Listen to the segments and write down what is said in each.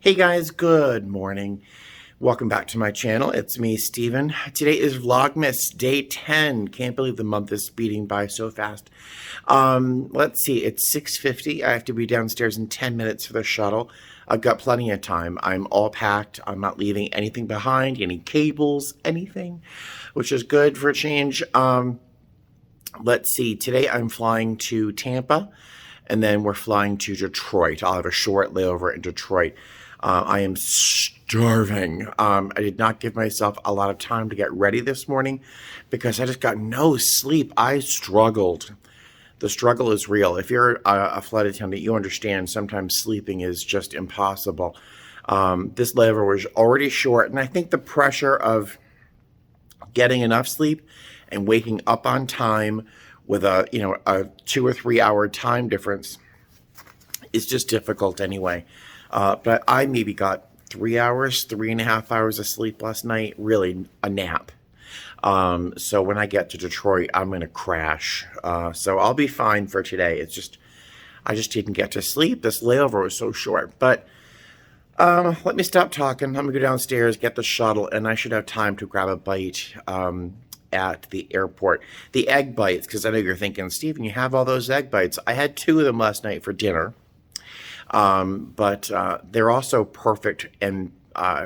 Hey guys, good morning. Welcome back to my channel. It's me, Steven. Today is Vlogmas Day 10. Can't believe the month is speeding by so fast. Let's see, it's 6:50. I have to be downstairs in 10 minutes for the shuttle. I've got plenty of time. I'm all packed. I'm not leaving anything behind, any cables, anything, which is good for a change. Let's see, today I'm flying to Tampa, and then we're flying to Detroit. I'll have a short layover in Detroit. I am starving. I did not give myself a lot of time to get ready this morning because I just got no sleep. I struggled. The struggle is real. If you're a flight attendant, you understand sometimes sleeping is just impossible. This layover was already short, and I think the pressure of getting enough sleep and waking up on time with a 2 or 3 hour time difference is just difficult anyway. But I maybe got 3 hours, 3.5 hours of sleep last night, really a nap. So when I get to Detroit, I'm going to crash. So I'll be fine for today. I just didn't get to sleep. This layover was so short. But let me stop talking. I'm going to go downstairs, get the shuttle, and I should have time to grab a bite at the airport. The egg bites, because I know you're thinking, Steven, you have all those egg bites. I had 2 of them last night for dinner. But they're also perfect and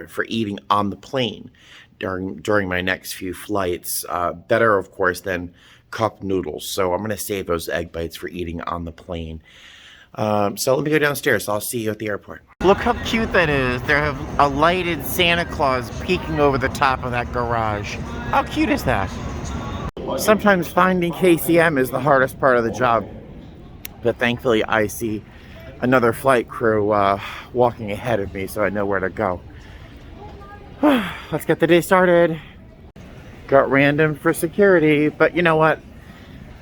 for eating on the plane during my next few flights. Better, of course, than cup noodles. So I'm going to save those egg bites for eating on the plane. So let me go downstairs. I'll see you at the airport. Look how cute that is. They have a lighted Santa Claus peeking over the top of that garage. How cute is that? Sometimes finding KCM is the hardest part of the job. But thankfully I see another flight crew walking ahead of me, so I know where to go. Let's get the day started. Got random for security, but you know what?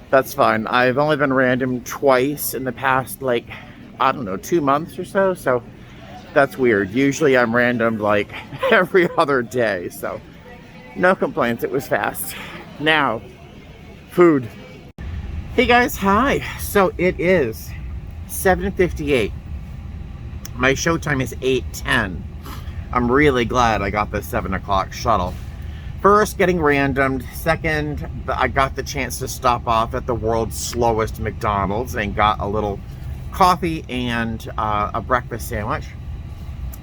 That's fine. I've only been random twice in the past, like, I don't know, 2 months or so, so that's weird. Usually I'm random like every other day, so no complaints. It was fast. Now, food. Hey guys, hi. So it is 7:58. My show time is 8:10. I'm really glad I got the 7 o'clock shuttle. First, getting randomed. Second, I got the chance to stop off at the world's slowest McDonald's and got a little coffee and a breakfast sandwich.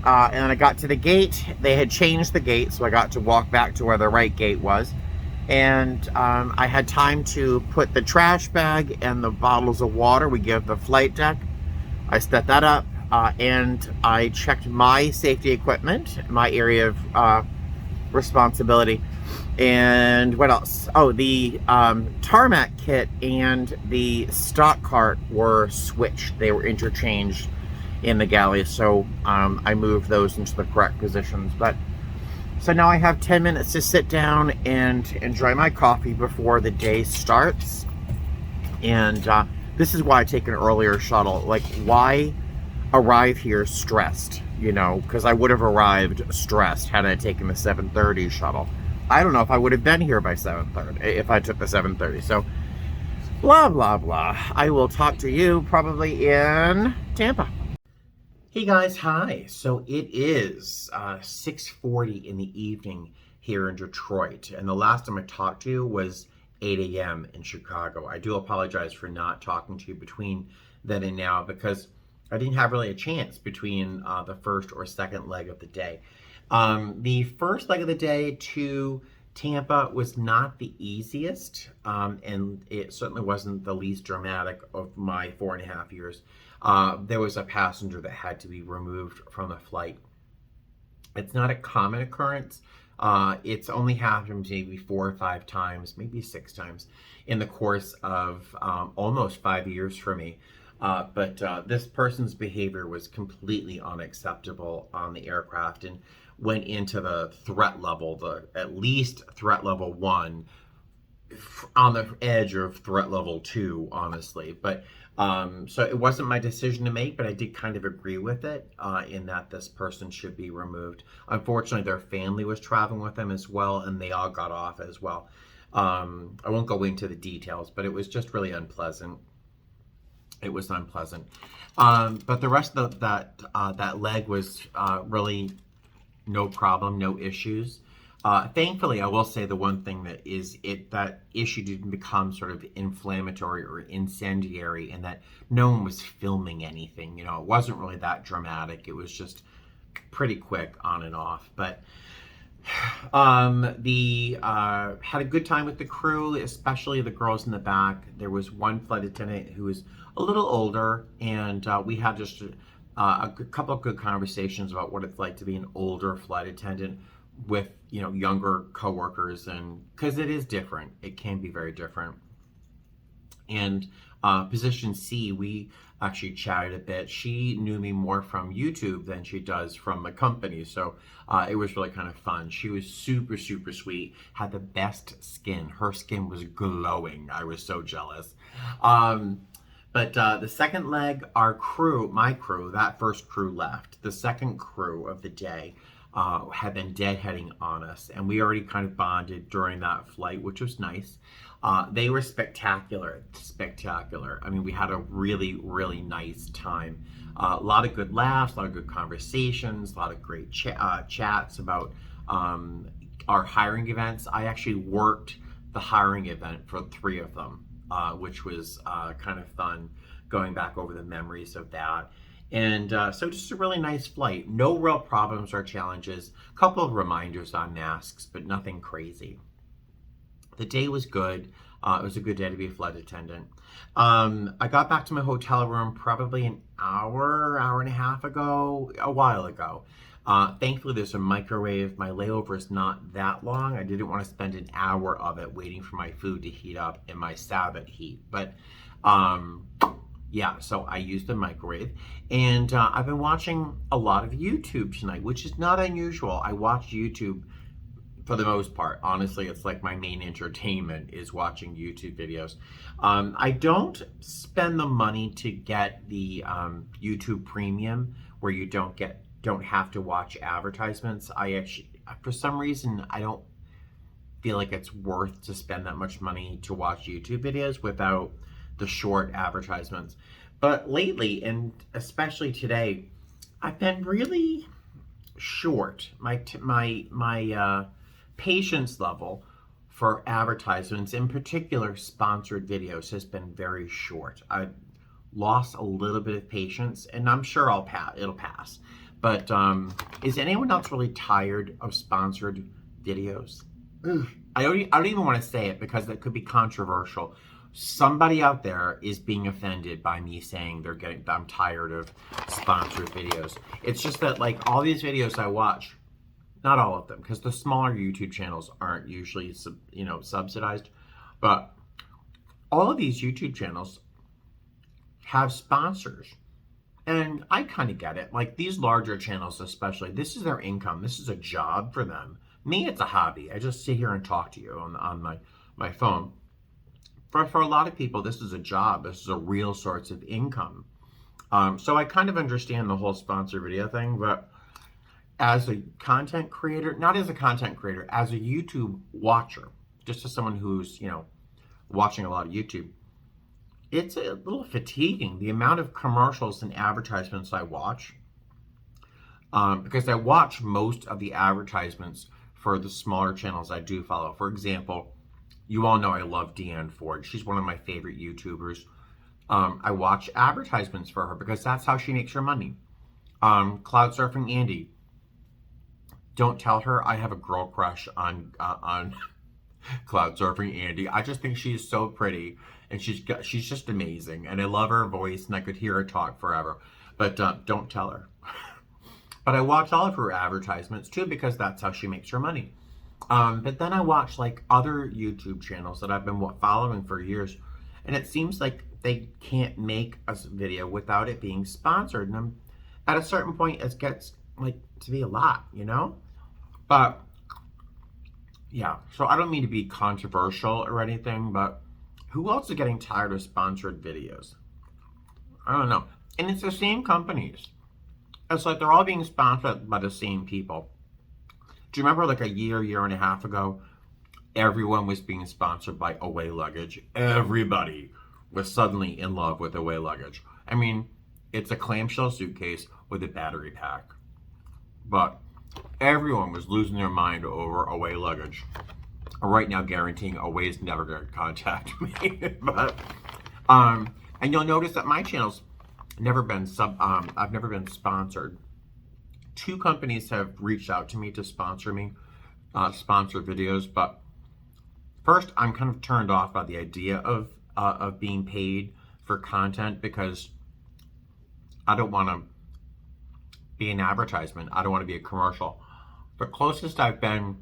And then I got to the gate. They had changed the gate, so I got to walk back to where the right gate was. And I had time to put the trash bag and the bottles of water we give the flight deck. I set that up and I checked my safety equipment, my area of responsibility. And what else? Oh, the tarmac kit and the stock cart were switched. They were interchanged in the galley, so I moved those into the correct positions. But so now I have 10 minutes to sit down and enjoy my coffee before the day starts. And this is why I take an earlier shuttle. Like, why arrive here stressed? You know, because I would have arrived stressed had I taken the 7:30 shuttle. I don't know if I would have been here by 7:30 if I took the 7:30. So, blah, blah, blah. I will talk to you probably in Tampa. Hey guys, hi. So it is 6:40 in the evening here in Detroit, and the last time I talked to you was 8 a.m. in Chicago. I do apologize for not talking to you between then and now because I didn't have really a chance between the first or second leg of the day. The first leg of the day to Tampa was not the easiest, and it certainly wasn't the least dramatic of my 4.5 years. There was a passenger that had to be removed from the flight. It's not a common occurrence. It's only happened maybe 4 or 5 times, maybe 6 times in the course of almost 5 years for me. But this person's behavior was completely unacceptable on the aircraft and went into the threat level, at least threat level 1, on the edge of threat level 2, honestly. But so it wasn't my decision to make, but I did kind of agree with it in that this person should be removed. Unfortunately, their family was traveling with them as well, and they all got off as well. I won't go into the details, but it was just really unpleasant. It was unpleasant. But the rest of that leg was really no problem, no issues. Thankfully, I will say the one thing that issue didn't become sort of inflammatory or incendiary, and that no one was filming anything. It wasn't really that dramatic. It was just pretty quick on and off. But had a good time with the crew, especially the girls in the back. There was one flight attendant who was a little older, and we had just a couple of good conversations about what it's like to be an older flight attendant with younger coworkers, and because it is different, it can be very different. And position C, we actually chatted a bit. She knew me more from YouTube than she does from the company, so it was really kind of fun. She was super, super sweet, had the best skin. Her skin was glowing. I was so jealous. But the second leg, my crew, that first crew left. The second crew of the day had been deadheading on us, and we already kind of bonded during that flight, which was nice. They were spectacular. I mean, we had a really, really nice time. A lot of good laughs, a lot of good conversations, a lot of great chats about our hiring events. I actually worked the hiring event for 3 of them, which was kind of fun, going back over the memories of that. And so just a really nice flight. No real problems or challenges. A couple of reminders on masks, but nothing crazy. The day was good. It was a good day to be a flight attendant. I got back to my hotel room probably an hour and a half ago, a while ago. Thankfully, there's a microwave. My layover is not that long. I didn't want to spend an hour of it waiting for my food to heat up in my Sabbath heat. But yeah, so I used the microwave. And I've been watching a lot of YouTube tonight, which is not unusual. I watch YouTube for the most part. Honestly, it's like my main entertainment is watching YouTube videos. I don't spend the money to get the YouTube Premium, where you don't have to watch advertisements. I actually, for some reason, I don't feel like it's worth to spend that much money to watch YouTube videos without the short advertisements. But lately, and especially today, I've been really short. My patience level for advertisements, in particular sponsored videos, has been very short. I lost a little bit of patience, and I'm sure it'll pass. But is anyone else really tired of sponsored videos? I don't even want to say it because it could be controversial. Somebody out there is being offended by me saying I'm tired of sponsored videos. It's just that, like, all these videos I watch, not all of them, because the smaller YouTube channels aren't usually subsidized, but all of these YouTube channels have sponsors. And I kind of get it. Like, these larger channels especially, this is their income. This is a job for them. Me, it's a hobby. I just sit here and talk to you on my phone. For a lot of people, this is a job. This is a real source of income. So I kind of understand the whole sponsor video thing, but as a content creator, not as a content creator, as a YouTube watcher, just as someone who's, watching a lot of YouTube, it's a little fatiguing, the amount of commercials and advertisements I watch, because I watch most of the advertisements for the smaller channels I do follow. For example, you all know I love Deanne Ford. She's one of my favorite YouTubers. I watch advertisements for her because that's how she makes her money. Cloud Surfing Andy. Don't tell her I have a girl crush on Cloud Surfing Andy. I just think she's so pretty, and she's just amazing, and I love her voice, and I could hear her talk forever. But don't tell her. But I watch all of her advertisements too because that's how she makes her money. But then I watch like other YouTube channels that I've been following for years, and it seems like they can't make a video without it being sponsored. And at a certain point, it gets like to be a lot, But yeah, so I don't mean to be controversial or anything, but who else is getting tired of sponsored videos? I don't know. And it's the same companies. It's like they're all being sponsored by the same people. Do you remember like a year and a half ago, everyone was being sponsored by Away Luggage? Everybody. was suddenly in love with away luggage. I mean, it's a clamshell suitcase with a battery pack. But everyone was losing their mind over away luggage. Right now, guaranteeing Away's never going to contact me. But and you'll notice that my channel's never been I've never been sponsored. 2 companies have reached out to me to sponsor me, sponsor videos. But first, I'm kind of turned off by the idea of being paid for content, because I don't want to be an advertisement. I don't want to be a commercial. The closest I've been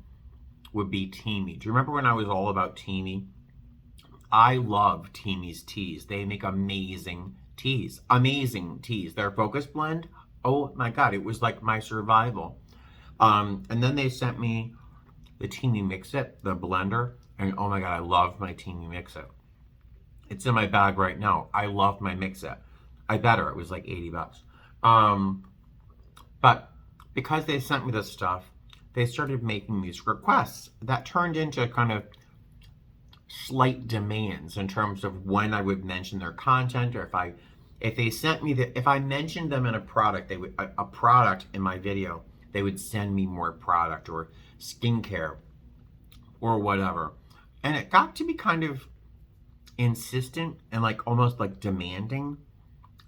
would be Teamy. Do you remember when I was all about Teamy? I love Teamy's teas. They make amazing teas. Amazing teas. Their Focus Blend, oh my God, it was like my survival. And then they sent me the Teamy Mix-It, the blender, and oh my God, I love my Teamy Mix-It. It's in my bag right now. I love my Mix-It. I better. It was like 80 bucks. But because they sent me this stuff, they started making these requests that turned into kind of slight demands in terms of when I would mention their content, or if they sent me if I mentioned them in a product, they would a product in my video, they would send me more product or skincare or whatever. And it got to be kind of insistent and like almost like demanding.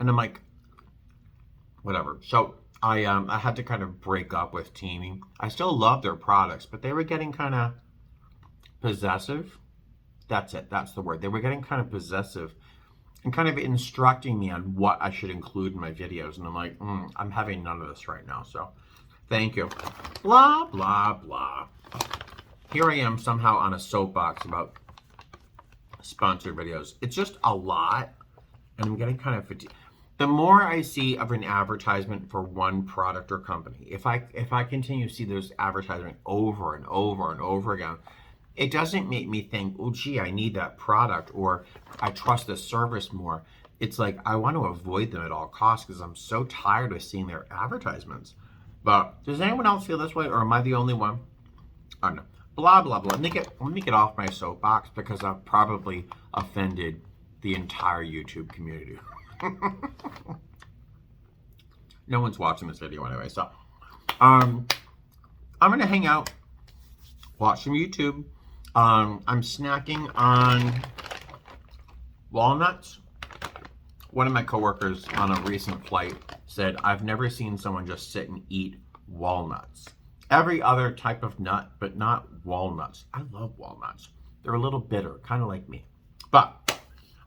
And I'm like, whatever. So I had to kind of break up with Teamy. I still love their products, but they were getting kind of possessive. That's it. That's the word. They were getting kind of possessive and kind of instructing me on what I should include in my videos. And I'm like, I'm having none of this right now. So thank you. Blah, blah, blah. Here I am somehow on a soapbox about sponsored videos. It's just a lot. And I'm getting kind of fatigued. The more I see of an advertisement for one product or company, if I continue to see those advertisements over and over and over again, it doesn't make me think, oh, gee, I need that product, or I trust this service more. It's like I want to avoid them at all costs because I'm so tired of seeing their advertisements. But does anyone else feel this way, or am I the only one? I don't know. Blah, blah, blah. Let me get off my soapbox because I've probably offended the entire YouTube community. No one's watching this video anyway, so I'm gonna hang out, watch some YouTube. I'm snacking on walnuts. One of my coworkers on a recent flight said, I've never seen someone just sit and eat walnuts. Every other type of nut, but not walnuts. I love walnuts. They're a little bitter, kind of like me. But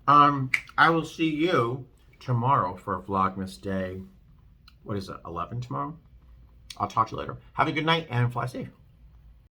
I will see you tomorrow for Vlogmas Day. What is it, 11 tomorrow? I'll talk to you later. Have a good night and fly safe.